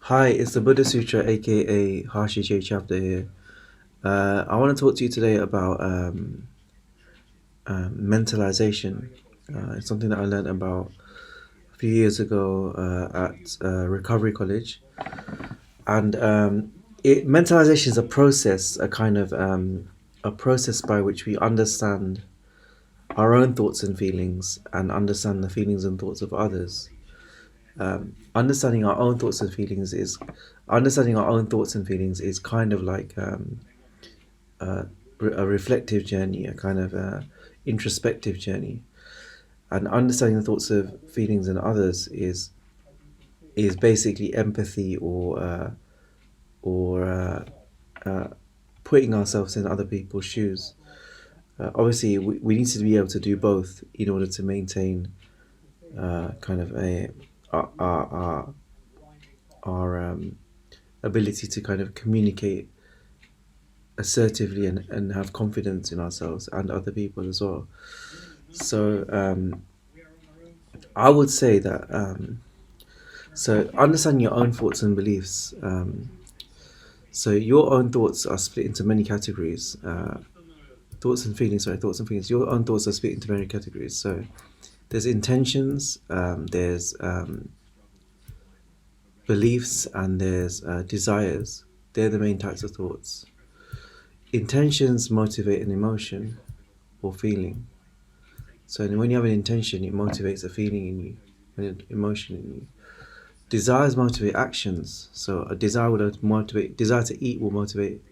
Hi, it's the Buddha Sutra, aka Hashi J chapter here. I want to talk to you today about mentalization. It's something that I learned about a few years ago at Recovery College, and mentalization is a process, a kind of a process by which we understand our own thoughts and feelings, and understand the feelings and thoughts of others. Understanding our own thoughts and feelings is understanding our own thoughts and feelings is kind of like uh, a reflective journey, a kind of introspective journey, and understanding the thoughts of feelings in others is basically empathy or uh, putting ourselves in other people's shoes. Obviously, we need to be able to do both in order to maintain kind of our ability to kind of communicate assertively and have confidence in ourselves and other people as well. So I would say that understanding your own thoughts and beliefs. So your own thoughts are split into many categories. Thoughts and feelings. Sorry, thoughts and feelings. Your own thoughts are split into many categories. So there's intentions. There's beliefs, and there's desires. They're the main types of thoughts. Intentions motivate an emotion or feeling. So when you have an intention, it motivates a feeling in you, an emotion in you. Desires motivate actions. So a desire would motivate. Desire to eat will motivate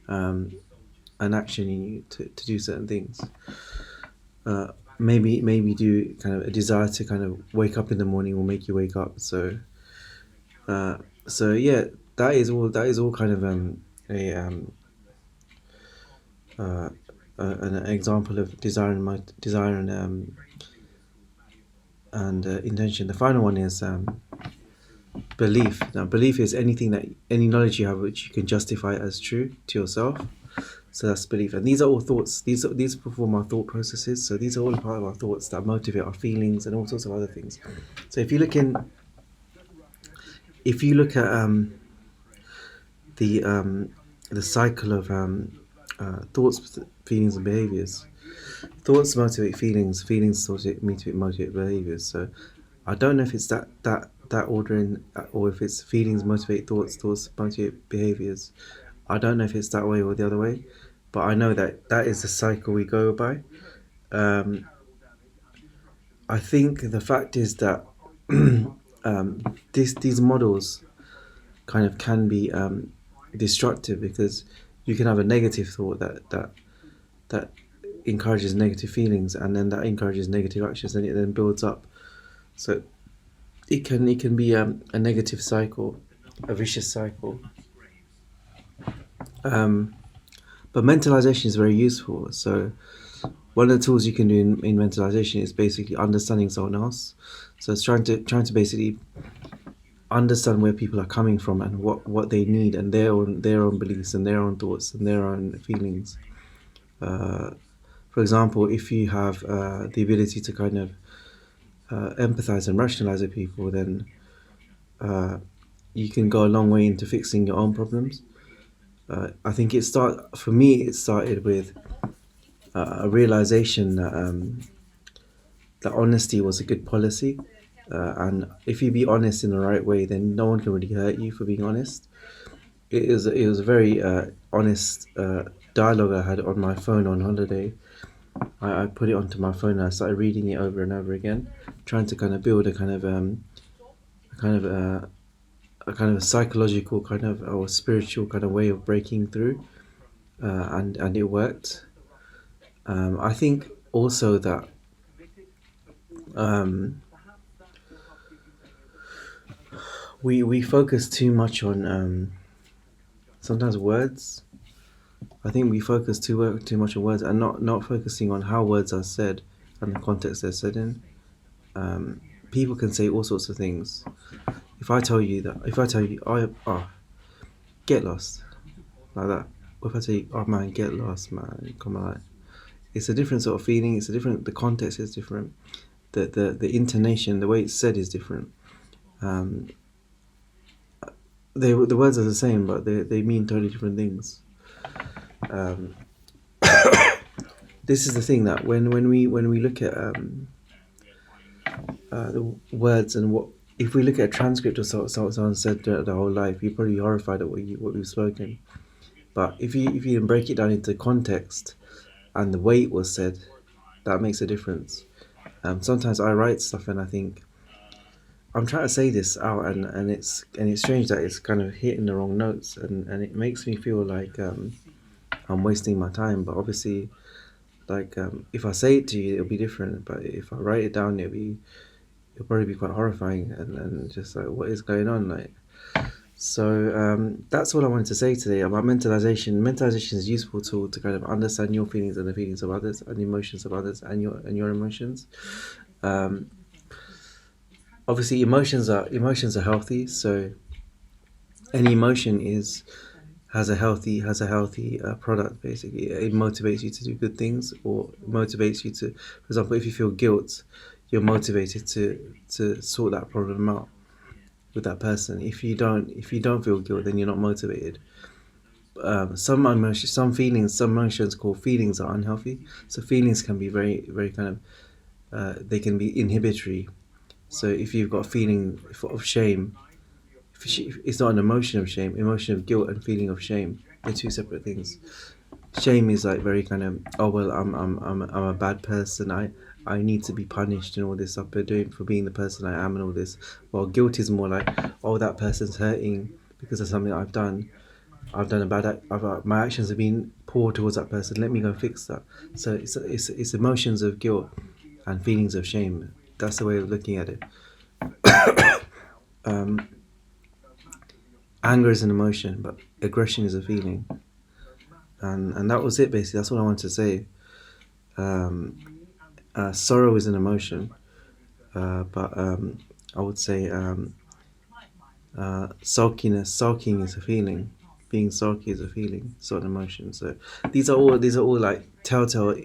um, an action in you to do certain things. Maybe do kind of a desire to kind of wake up in the morning will make you wake up. Uh, yeah, that is all kind of a uh, an example of desire and intention. The final one is belief. Now, belief is any knowledge you have which you can justify as true to yourself. So that's belief, and these are all thoughts. These perform our thought processes. So these are all part of our thoughts that motivate our feelings and all sorts of other things. So if you look at the um, the cycle of thoughts, feelings, and behaviors. Thoughts motivate feelings. Feelings motivate behaviors. So I don't know if it's that ordering, or if it's feelings motivate thoughts, thoughts motivate behaviors. I don't know if it's that way or the other way, but I know that that is the cycle we go by. Um, I think the fact is that these models kind of can be destructive, because you can have a negative thought that encourages negative feelings, and then that encourages negative actions, and it then builds up. So it can be a negative cycle, a vicious cycle. Um, but mentalization is very useful. So one of the tools you can do in mentalization is basically understanding someone else. So it's trying to basically understand where people are coming from, and what they need, and their own beliefs and their own thoughts and their own feelings. Uh, for example, if you have the ability to kind of empathize and rationalize with people, then uh, you can go a long way into fixing your own problems. I think for me. It started with a realization that honesty was a good policy, and if you be honest in the right way, then no one can really hurt you for being honest. It was a very honest dialogue I had on my phone on holiday. I put it onto my phone and I started reading it over and over again, trying to kind of build a kind of a kind of a psychological kind of or spiritual kind of way of breaking through, and it worked. I think also that um, we focus too much on sometimes words. I think we focus too much on words, and not focusing on how words are said and the context they're said in. People can say all sorts of things. If I tell you, get lost, like that. Or if I tell you, oh man, get lost, man, come on, like, it's a different sort of feeling. The context is different. The intonation, the way it's said is different. Um, the words are the same, but they mean totally different things. Um, this is the thing that when we look at the words and what if we look at a transcript of someone said throughout the whole life, you're probably horrified at what we've spoken. But if you break it down into context and the way it was said, that makes a difference. Sometimes I write stuff and I think I'm trying to say this out, and it's strange that it's kind of hitting the wrong notes, and it makes me feel like I'm wasting my time. But obviously, like if I say it to you, it'll be different. But if I write it down, it'll probably be quite horrifying, and just like what is going on, like. So that's all I wanted to say today about mentalization. Mentalization is a useful tool to kind of understand your feelings and the feelings of others and the emotions of others and your emotions. Um, Obviously, emotions are healthy. So any emotion is has a healthy product. Basically, it motivates you to do good things, or motivates you to, for example, if you feel guilt, you're motivated to sort that problem out with that person. If you don't feel guilt, then you're not motivated. Some emotions, some emotions called feelings are unhealthy. So feelings can be very kind of they can be inhibitory. So if you've got a feeling of shame, it's not an emotion of shame. Emotion of guilt and feeling of shame, they're two separate things. Shame is like very kind of, oh well, I'm a bad person. I need to be punished and all this stuff for being the person I am and all this. While guilt is more like, oh, that person's hurting because of something I've done. I've done a bad act. My actions have been poor towards that person. Let me go fix that. So it's emotions of guilt and feelings of shame. That's the way of looking at it. Um, Anger is an emotion, but aggression is a feeling. And that was it basically. That's what I wanted to say. Um, Sorrow is an emotion, but I would say sulking is a feeling. Being sulky is a feeling, it's not an emotion. So these are all like telltale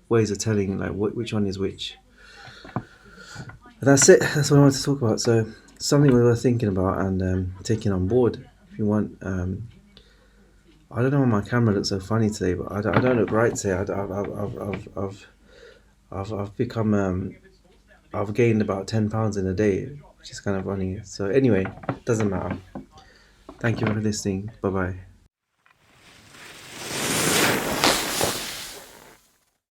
ways of telling like which one is which. But that's it. That's what I wanted to talk about. So something we were thinking about and taking on board. If you want, I don't know why my camera looks so funny today, but I don't look right today. I've become I've gained about 10 pounds in a day, which is kind of funny. So anyway, doesn't matter. Thank you for listening. Bye bye.